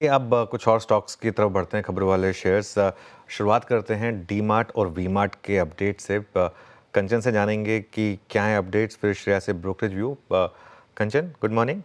अब कुछ और स्टॉक्स की तरफ बढ़ते हैं, खबरों वाले शेयर्स। शुरुआत करते हैं डी मार्ट और वी मार्ट के अपडेट से। कंचन से जानेंगे कि क्या है अपडेट्स, फिर श्रेया से brokerage view. Kanchan, good morning.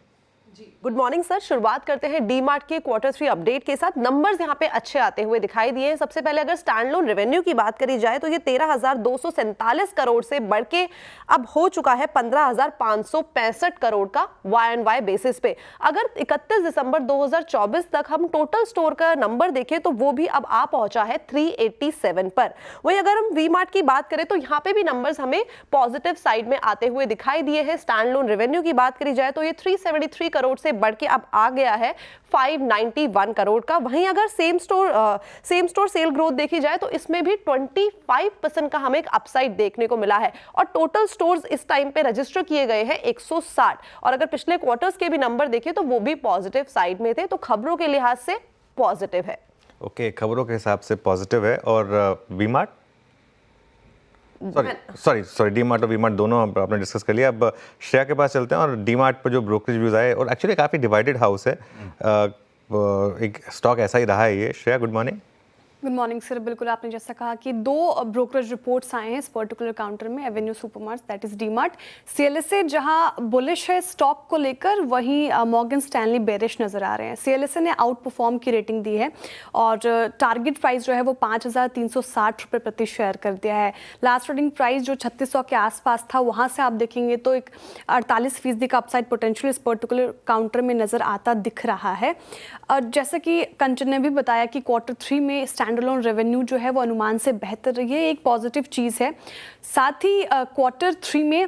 Good morning sir. शुरुआत करते हैं डी मार्ट के Q3 अपडेट के साथ। नंबर्स यहाँ पे अच्छे आते हुए दिखाई दिए हैं। सबसे पहले अगर स्टैंडअलोन रेवेन्यू की बात करी जाए तो ये 13,247 करोड़ से बढ़ के अब हो चुका है 15,565 करोड़ का YoY बेसिस पे। अगर 31 दिसंबर 2024 तक हम टोटल स्टोर का नंबर देखें तो वो भी अब आ पहुंचा है 387 पर। वहीं अगर हम वी मार्ट की बात करें तो यहाँ पे भी नंबर्स हमें पॉजिटिव साइड में आते हुए दिखाई दिए हैं। स्टैंडअलोन रेवेन्यू की बात करी जाए तो ये 373 करोड़ से बढ़ के अब आ गया है 591 करोड़ का। वहीं अगर सेम स्टोर सेल ग्रोथ देखी जाए तो इसमें भी 25% का हमें एक अपसाइड देखने को मिला है और टोटल स्टोर्स इस टाइम पे रजिस्टर किए गए हैं 160। और अगर पिछले क्वार्टर्स के भी नंबर देखें तो वो भी पॉजिटिव साइड में थे, तो खबरों के लिहाज से पॉजिटिव है। ओके, खबरों के हिसाब से पॉजिटिव है। और V Mart, sorry D Mart और वी मार्ट दोनों आपने डिस्कस कर लिया। अब श्रेया के पास चलते हैं और डी मार्ट पर जो ब्रोकरेज व्यूज आए, और एक्चुअली काफ़ी डिवाइडेड हाउस है। एक स्टॉक ऐसा ही रहा है ये। Shreya, good morning. Good morning sir. बिल्कुल आपने जैसा कहा कि दो ब्रोकरेज रिपोर्ट्स आए हैं इस पर्टिकुलर काउंटर में, Avenue Supermarts that is D mart. CLSA जहां बुलिश है स्टॉक को लेकर, वहीं मॉर्गन स्टैनली बेरिश नजर आ रहे हैं। CLSA ने आउट परफॉर्म की रेटिंग दी है और टारगेट प्राइस जो है वो 5,360 रुपये प्रति शेयर कर दिया है। लास्ट ट्रेडिंग प्राइस जो 3600 के आसपास था, वहां से आप देखेंगे तो एक 48% का अपसाइड पोटेंशियल इस पर्टिकुलर काउंटर में नजर आता दिख रहा है। और जैसा कि कंचन ने भी बताया कि Q3 में स्टैंडअलोन रेवेन्यू जो है वो अनुमान से बेहतर रही है, एक पॉजिटिव चीज़ है। साथ ही Q3 में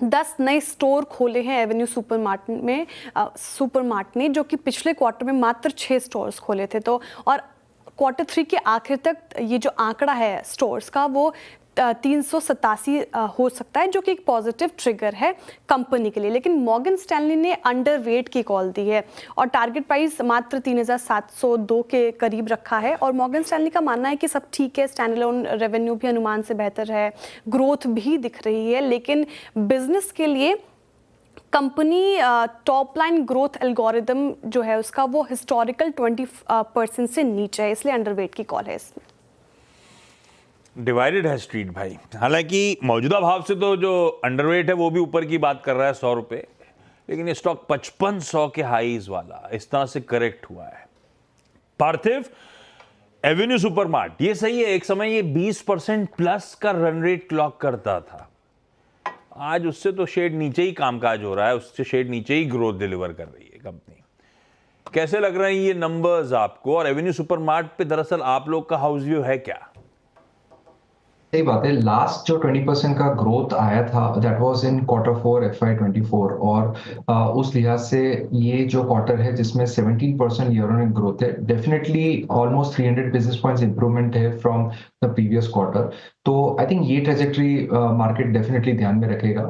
10 नए स्टोर खोले हैं एवेन्यू सुपरमार्ट ने, जो कि पिछले क्वार्टर में मात्र 6 स्टोर्स खोले थे। तो और Q3 के आखिर तक ये जो आंकड़ा है स्टोर्स का वो 387 हो सकता है, जो कि एक पॉजिटिव ट्रिगर है कंपनी के लिए। लेकिन मॉर्गन स्टैनली ने अंडरवेट की कॉल दी है और टारगेट प्राइस मात्र 3,702 के करीब रखा है। और मॉर्गन स्टैनली का मानना है कि सब ठीक है, स्टैंडअलोन रेवेन्यू भी अनुमान से बेहतर है, ग्रोथ भी दिख रही है, लेकिन बिजनेस के लिए company top line growth algorithm जो है उसका वो हिस्टोरिकल 20% से नीचे है, इसलिए अंडरवेट की कॉल है इसमें। डिवाइडेड है स्ट्रीट भाई। हालांकि मौजूदा भाव से तो जो अंडरवेट है वो भी ऊपर की बात कर रहा है 100 रुपए, लेकिन ये स्टॉक 5500 के हाईज वाला इस तरह से करेक्ट हुआ है। पार्थिव, एवेन्यू सुपरमार्ट ये सही है, एक समय ये 20% प्लस का रन रेट क्लॉक करता था। आज उससे तो शेड नीचे ही कामकाज हो रहा है, उससे शेड नीचे ही ग्रोथ डिलीवर कर रही है कंपनी। कैसे लग रहे हैं ये नंबर्स आपको? और एवेन्यू सुपरमार्ट पे दरअसल आप लोग का हाउस व्यू है क्या? सही बात है। लास्ट जो 20% का ग्रोथ आया था that was in Q4 FY24, और उस लिहाज से ये जो क्वार्टर है जिसमें 17% ईयर ऑन ईयर ग्रोथ है, definitely almost 300 basis points improvement है फ्रॉम द प्रीवियस क्वार्टर। तो आई थिंक ये ट्रेजेक्टरी मार्केट डेफिनेटली ध्यान में रखेगा।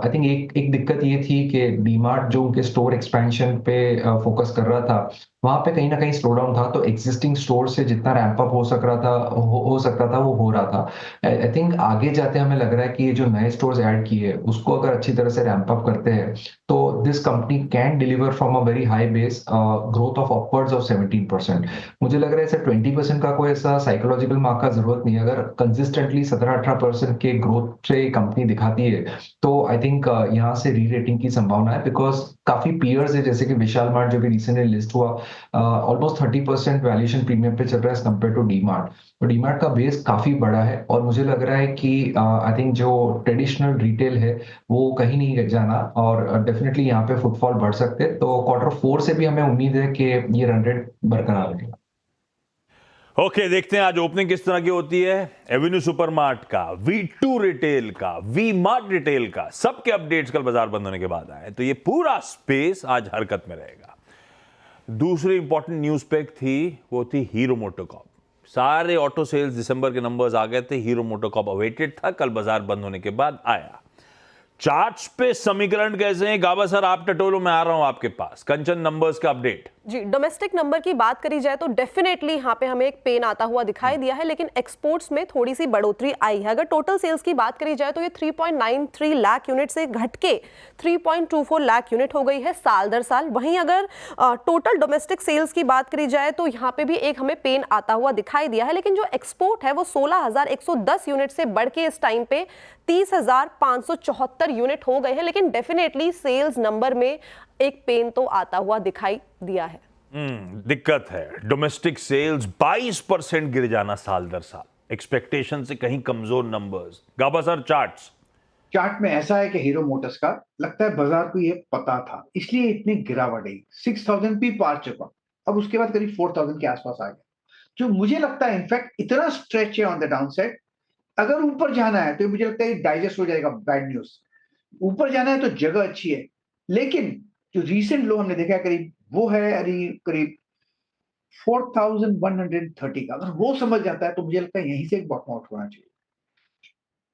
आई थिंक एक दिक्कत ये थी कि डीमार्ट जो उनके स्टोर एक्सपेंशन पे फोकस कर रहा था, वहां पे कहीं ना कहीं स्लो डाउन था। तो एक्जिस्टिंग स्टोर से जितना रैंप अप हो सकता था वो हो रहा था। आई थिंक आगे जाते हमें लग रहा है कि ये जो नए स्टोर्स ऐड किए उसको अगर अच्छी तरह से रैंप अप करते हैं तो this company can deliver from a very high base growth of upwards of 17%। मुझे लग रहा है ऐसा 20% का कोई ऐसा साइकोलॉजिकल मार्क का जरूरत नहीं है। अगर कंसिस्टेंटली 17-18% के ग्रोथ से कंपनी दिखाती है तो आई थिंक यहाँ से री रेटिंग की संभावना है, बिकॉज काफी पीयर्स है जैसे कि विशाल मार्ट जो भी रिसेंटली लिस्ट हुआ, ऑलमोस्ट 30% वैल्यूएशन प्रीमियम पे चल रहा है एज कम्पेयर टू डीमार्ट। तो डीमार्ट का बेस काफी बड़ा है और मुझे लग रहा है कि आई थिंक जो ट्रेडिशनल रिटेल है वो कहीं नहीं जाना, और डेफिनेटली यहाँ पे फुटफॉल बढ़ सकते हैं। तो Q4 से भी हमें उम्मीद है कि ये रन रेट बरकरार रहेगा। ओके, देखते हैं आज ओपनिंग किस तरह की होती है। एवेन्यू सुपरमार्ट का, V2 रिटेल का, वी मार्ट रिटेल का, सबके अपडेट्स कल बाजार बंद होने के बाद आए, तो ये पूरा स्पेस आज हरकत में रहेगा। दूसरी इंपॉर्टेंट न्यूज पिक थी, वो थी हीरो मोटोकॉर्प। सारे ऑटो सेल्स दिसंबर के नंबर्स आ गए थे, हीरो मोटोकॉर्प अवेटेड था, कल बाजार बंद होने के बाद आया। चार्ट्स पे समीकरण कैसे हैं? गाबा सर आप टटोलो, मैं आ रहा हूं आपके पास। कंचन, नंबर्स का अपडेट। जी, डोमेस्टिक नंबर की बात करी जाए तो डेफिनेटली यहाँ पे हमें एक पेन आता हुआ दिखाई दिया है, लेकिन एक्सपोर्ट्स में थोड़ी सी बढ़ोतरी आई है। अगर टोटल सेल्स की बात करी जाए तो ये 3.93 लाख यूनिट से घट के 3.24 लाख यूनिट हो गई है साल दर साल। वहीं अगर टोटल डोमेस्टिक सेल्स की बात करी जाए तो यहाँ पे भी एक हमें पेन आता हुआ दिखाई दिया है, लेकिन जो एक्सपोर्ट है वो 16,110 यूनिट से बढ़ के इस टाइम पे 30,574 यूनिट हो गए हैं। लेकिन डेफिनेटली सेल्स नंबर में एक पेन तो आता हुआ दिखाई दिया है। दिक्कत है, डोमेस्टिक सेल्स 22% गिर जाना साल दर साल, एक्सपेक्टेशन से कहीं कमजोर नंबर्स। गाबा सर, चार्ट में ऐसा है कि हीरो मोटर्स का लगता है बाजार को ये पता था, इसलिए इतनी गिरावट आई। 6,000 भी पार चुका, अब उसके बाद करीब 4,000 के आसपास आ गया, जो मुझे लगता है इनफैक्ट इतना स्ट्रेच है ऑन द डाउन साइड। अगर ऊपर जाना है तो मुझे लगता है डाइजेस्ट हो जाएगा बैड न्यूज। ऊपर जाना है तो जगह अच्छी है, लेकिन जो रीसेंट लो हमने देखा है करीब वो है करीब 4,130 का। अगर वो समझ जाता है तो मुझे लगता है यहीं से एक बॉटम आउट होना चाहिए।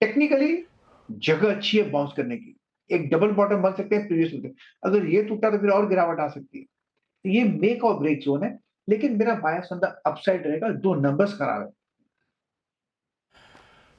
टेक्निकली जगह अच्छी है बाउंस करने की, एक डबल बॉटम बन सकते हैं प्रीवियस होते। अगर ये टूटा तो फिर और गिरावट आ सकती है, तो ये मेक और ब्रेक जोन है। लेकिन मेरा बायस ऑन द अपसाइड रहेगा, दो नंबर्स खराब है।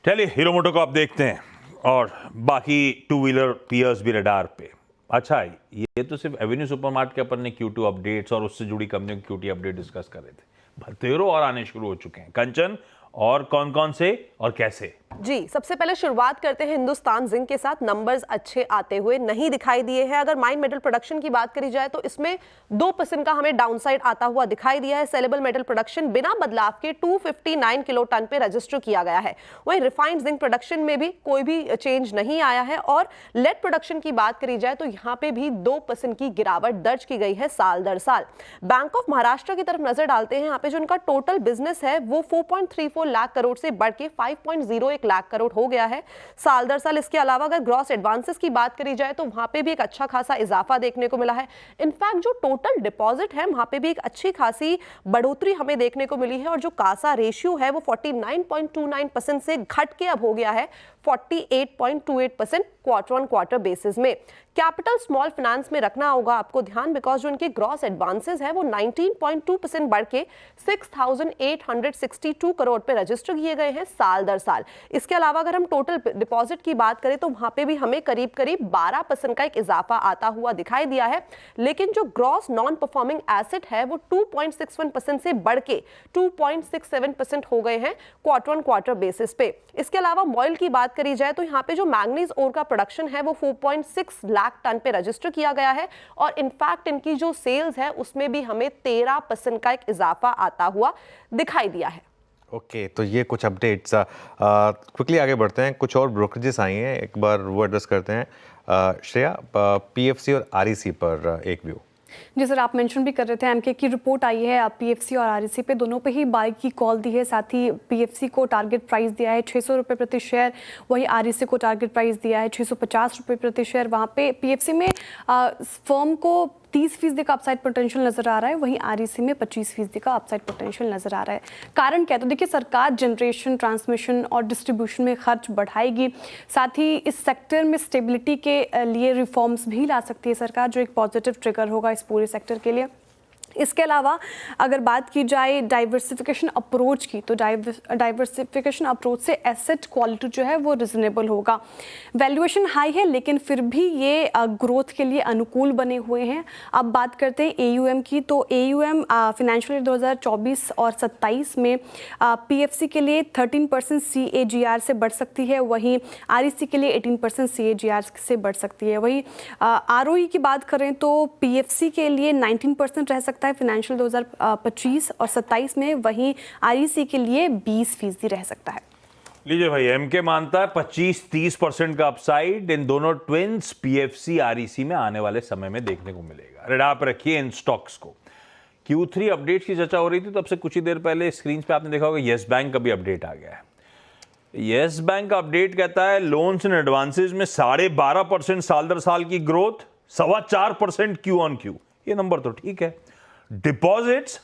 चलिए हीरो मोटो को आप देखते हैं और बाकी टू व्हीलर पीयर्स भी रडार पे। अच्छा, ये तो सिर्फ एवेन्यू सुपरमार्ट के अपन ने Q2 अपडेट्स और उससे जुड़ी कंपनियों की Q2 अपडेट डिस्कस कर रहे थे। भतेरों और आने शुरू हो चुके हैं। कंचन, और कौन कौन से और कैसे? जी, सबसे पहले शुरुआत करते हैं हिंदुस्तान जिंक के साथ। नंबर्स अच्छे आते हुए नहीं दिखाई दिए हैं। अगर माइन मेटल प्रोडक्शन की बात करी जाए तो इसमें 2% का हमें डाउनसाइड आता हुआ दिखाई दिया है। सेलेबल मेटल प्रोडक्शन बिना बदलाव के 259 किलो टन पे रजिस्टर किया गया है। वहीं रिफाइंड जिंक प्रोडक्शन में भी कोई भी चेंज नहीं आया है। और लेड प्रोडक्शन की बात करी जाए तो यहाँ पे भी 2% की गिरावट दर्ज की गई है साल दर साल। बैंक ऑफ महाराष्ट्र की तरफ नजर डालते हैं। यहाँ पे जो उनका टोटल बिजनेस है वो 4.34 लाख करोड़ से बढ़ के 5.01 लाख करोड़ हो गया है साल दर साल। इसके अलावा अगर ग्रॉस एडवांसेस की बात करी जाए तो वहां पे भी एक अच्छा खासा इजाफा देखने को मिला है। इनफैक्ट जो टोटल डिपॉजिट है वहां पे भी एक अच्छी खासी बढ़ोतरी हमें देखने को मिली है। और जो कासा रेशियो है वो 49.29% से घट के अब हो गया है 48.28% क्वार्टर ऑन क्वार्टर बेसिस में। कैपिटल स्मॉल फाइनेंस में रखना होगा आपको ध्यान, बिकॉज जो उनके ग्रॉस एडवांसेस है वो 19.2% बढ़ के 6,862 करोड़ पे रजिस्टर किए गए हैं साल दर साल। इसके अलावा अगर हम टोटल डिपॉजिट की बात करें तो वहां पे भी हमें करीब करीब 12% का एक इजाफा आता हुआ दिखाई दिया है। लेकिन जो ग्रॉस नॉन परफॉर्मिंग एसेट है वो 2.61% से बढ़ के 2.67% हो गए हैं क्वार्टर ऑन क्वार्टर बेसिस पे। इसके अलावा मॉइल की बात करी जाए तो यहाँ पे जो मैंगनीज ओर का प्रोडक्शन है वो 4.6 लाख टन पे रजिस्टर किया गया है। और इनफैक्ट इनकी जो सेल्स है उसमें भी हमें 13% का एक इजाफा आता हुआ दिखाई दिया है। ओके, तो ये कुछ अपडेट्स। क्विकली आगे बढ़ते हैं। कुछ और ब्रोकरेजेस आई हैं, एक बार वो एड्रेस करते हैं। श्रेया, पीएफसी और आरईसी पर एक व्यू। जी सर, आप मेंशन भी कर रहे थे एमके की रिपोर्ट आई है पीएफसी और आरईसी पे, दोनों पे ही बाई की कॉल दी है। साथ ही पीएफसी को टारगेट प्राइस दिया है 600 रुपये प्रति शेयर, वही आरईसी को टारगेट प्राइस दिया है 650 रुपये प्रति शेयर। वहाँ पे पीएफसी में फर्म को 30% का अपसाइड पोटेंशियल नजर आ रहा है, वहीं आरईसी में 25% का अपसाइड पोटेंशियल नजर आ रहा है। कारण क्या है? तो देखिए, सरकार जनरेशन, ट्रांसमिशन और डिस्ट्रीब्यूशन में खर्च बढ़ाएगी, साथ ही इस सेक्टर में स्टेबिलिटी के लिए रिफॉर्म्स भी ला सकती है सरकार, जो एक पॉजिटिव ट्रिगर होगा इस पूरे सेक्टर के लिए। इसके अलावा अगर बात की जाए डाइवर्सिफिकेशन अप्रोच की, तो डाइवर्सिफिकेशन अप्रोच से एसेट क्वालिटी जो है वो रिजनेबल होगा। वैल्यूएशन हाई है लेकिन फिर भी ये ग्रोथ के लिए अनुकूल बने हुए हैं। अब बात करते हैं एयूएम की, तो एयूएम फिनेंशियल ईयर 2024 और 27 में पीएफसी के लिए 13% CAGR से बढ़ सकती है, वहीं आरईसी के लिए 18% CAGR से बढ़ सकती है। वहीं आरओई की बात करें तो पीएफसी के लिए 19% रह सकता है फिनेंशियल 2025 और 27 में, वहीं आरईसी के लिए 20% रह सकता है। लीजिए भाई, एमके मानता है 25-30% का अपसाइड इन दोनों ट्विंस पीएफसी आरईसी में आने वाले समय में देखने को मिलेगा। रेडा पे रखिए इन स्टॉक्स को। Q3 अपडेट्स की चर्चा हो रही थी, तो अब से कुछ ही देर पहले स्क्रीन पे आपने देखा होगा येस बैंक का भी अपडेट आ गया है। येस बैंक का अपडेट कहता है लोन्स एंड एडवांसेस में 12.5% साल दर साल की ग्रोथ, 4.25% Q on Q। ये नंबर तो ठीक है। डिपॉजिट्स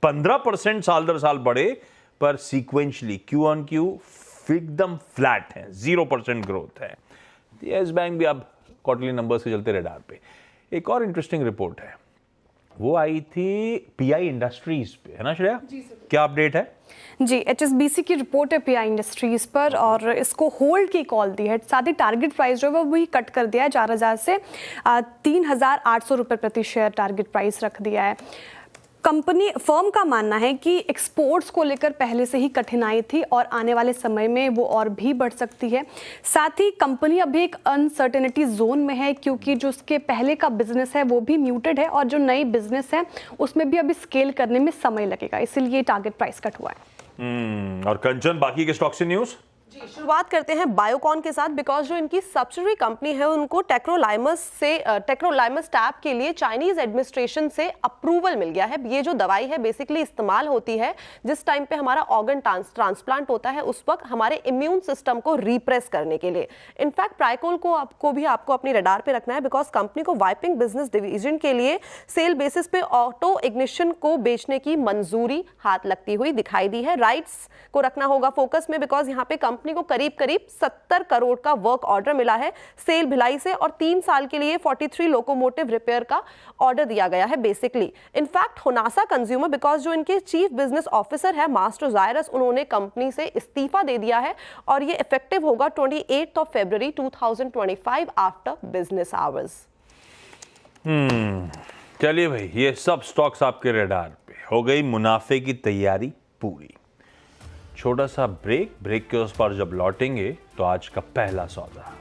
15% साल दर साल बढ़े, पर सीक्वेंशली Q on Q एकदम फ्लैट है, 0% ग्रोथ है। येस बैंक भी अब क्वार्टरली नंबर्स के चलते रडार पे। एक और इंटरेस्टिंग रिपोर्ट है, वो आई थी पीआई इंडस्ट्रीज पे, है ना श्रेया? क्या अपडेट है? जी, HSBC की रिपोर्ट है पीआई इंडस्ट्रीज पर और इसको होल्ड की कॉल दी है। साथ ही टारगेट प्राइस जो है वो भी कट कर दिया है, 4,000 से 3,800 रुपये प्रति शेयर टारगेट प्राइस रख दिया है। फर्म का मानना है कि एक्सपोर्ट्स को लेकर पहले से ही कठिनाई थी और आने वाले समय में वो और भी बढ़ सकती है। साथ ही कंपनी अभी एक अनसर्टेनिटी जोन में है क्योंकि जो उसके पहले का बिजनेस है वो भी म्यूटेड है और जो नई बिजनेस है उसमें भी अभी स्केल करने में समय लगेगा, इसीलिए टारगेट प्राइस कट हुआ है। और कंचन, बाकी के स्टॉक से न्यूज़? जी, शुरुआत करते हैं बायोकॉन के साथ बिकॉज जो इनकी सब्सिडरी कंपनी है उनको टेक्रोलाइमस टैब के लिए चाइनीज एडमिनिस्ट्रेशन से अप्रूवल मिल गया है। ये जो दवाई है बेसिकली इस्तेमाल होती है जिस टाइम पे हमारा ऑर्गन ट्रांसप्लांट होता है, उस वक्त हमारे इम्यून सिस्टम को रिप्रेस करने के लिए। इनफैक्ट प्राइकोल को आपको अपनी रडार पे रखना है बिकॉज कंपनी को वाइपिंग बिजनेस डिवीजन के लिए सेल बेसिस पे ऑटो इग्निशन को बेचने की मंजूरी हाथ लगती हुई दिखाई दी है। राइट्स को रखना होगा फोकस में बिकॉज यहाँ पे कंपनी को करीब 70 करोड़ का वर्क ऑर्डर मिला है सेल भिलाई से और 3 साल के लिए 43 लोकोमोटिव रिपेयर का ऑर्डर दिया गया है basically. In fact Honasa consumer because जो इनके चीफ बिजनेस ऑफिसर है मास्टर जायरस, उन्होंने कंपनी से इस्तीफा दे दिया है और ये इफेक्टिव होगा 28 फरवरी 2025 आफ्टर बिजनेस आवर्स। चलिए भाई, ये सब स्टॉक्स आपके रडार पे। हो गई मुनाफे की तैयारी पूरी। छोटा सा ब्रेक के उस पर जब लौटेंगे तो आज का पहला सौदा।